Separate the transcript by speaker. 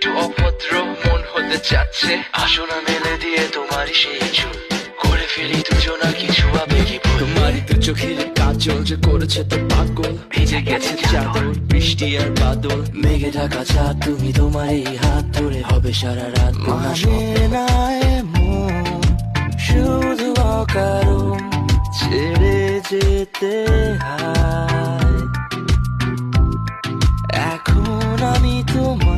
Speaker 1: একটু অভদ্র মন হতে চাচ্ছে, আসো না মেলে দিয়ে তোমারই সেই চুল, করে ফেলি দুজনা কিছু আবেগী ভুল। তোমারই তো চোখের কাজল যে করেছে তো পাগল, ভিজে গেছে চাদর বৃষ্টি আর বাদল, মেঘে ঢাকা চাঁদ তুমি তোমার এই হাত ধরে হবে সারা রাত।
Speaker 2: মানে না এমন শুধু অকারণ ছেড়ে যেতে হয়। এখন আমি তোমার